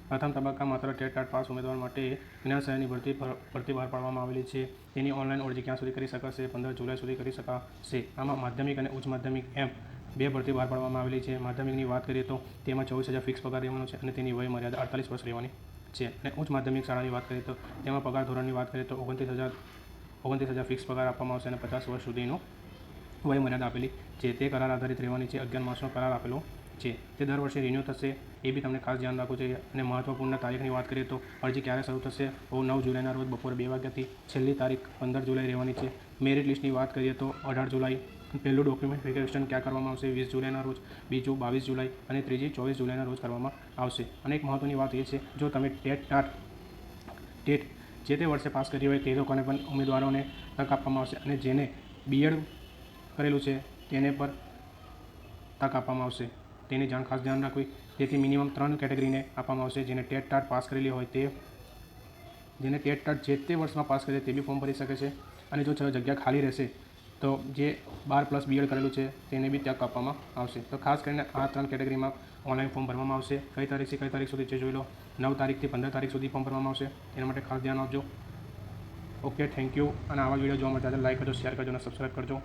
પ્રથમ તબક્કા માત્ર ટેટ ટાટ પાસ ઉમેદવાર માટે જ્ઞાન સહાયની ભરતી બહાર પાડવામાં આવેલી છે. તેની ઓનલાઈન અરજી ક્યાં સુધી કરી શકાશે? 15 જુલાઈ સુધી કરી શકાશે. આમાં માધ્યમિક અને ઉચ્ચ માધ્યમિક એમ બે ભરતી બહાર પાડવામાં આવેલી છે. માધ્યમિકની વાત કરીએ તો તેમાં 24,000 ફિક્સ પગાર રહેવાનો છે અને તેની વય મર્યાદા 48 વર્ષ રહેવાની છે. અને ઉચ્ચ માધ્યમિક શાળાની વાત કરીએ તો તેમાં પગાર ધોરણની વાત કરીએ તો 29,000 ફિક્સ પગાર આપવામાં આવશે અને 50 વર્ષ સુધીનો વય મર્યાદા આપેલી છે. તે કરાર આધારિત રહેવાની છે. 11 માસનો કરાર આપેલો છે. તે દર વર્ષે રિન્યૂ થશે, એ બી તમને ખાસ ધ્યાન રાખવું જોઈએ. અને મહત્વપૂર્ણ તારીખની વાત કરીએ તો અરજી ક્યારે શરૂ થશે? 9 જુલાઈના રોજ બપોરે 2 વાગ્યાથી. છેલ્લી તારીખ 15 જુલાઈ રહેવાની છે. મેરિટ લિસ્ટની વાત કરીએ તો 18 જુલાઈ. પહેલું ડોક્યુમેન્ટ વેરિફિકેશન ક્યાં કરવામાં આવશે? 20 જુલાઈના રોજ, બીજું 22 જુલાઈ અને ત્રીજી 24 જુલાઈના રોજ કરવામાં આવશે. અને એક મહત્ત્વની વાત એ છે, જો તમે ટેટ જે તે વર્ષે પાસ કરી હોય તે લોકોને પણ ઉમેદવારોને તક આપવામાં આવશે અને જેને બીએડ કરેલું છે તેને પર તક આપવામાં આવશે. તેની ખાસ ધ્યાન રાખવી. તેથી મિનિમમ 3 કેટેગરીને આપવામાં આવશે. જેને ટેટ ટાટ પાસ કરેલી હોય જેને ટેટ ટાટ જે તે વર્ષમાં પાસ કરે તે બી ફોર્મ ભરી શકે છે. અને જો જગ્યા ખાલી રહેશે તો જે 12+ બીએડ કરેલું છે તેને બી તક આપવામાં આવશે. તો ખાસ કરીને આ 3 કેટેગરીમાં ઓનલાઈન ફોર્મ ભરવામાં આવશે. કઈ તારીખથી કઈ તારીખ સુધી છે જોઈ લો. 9 તારીખથી 15 તારીખ સુધી ફોર્મ ભરવામાં આવશે. એના માટે ખાસ ધ્યાન આપજો. Okay, thank you. અને આવા વિડીયો જોવા માટે લાઈક કરજો, શેર કરજો અને સબસ્ક્રાઈબ કરજો.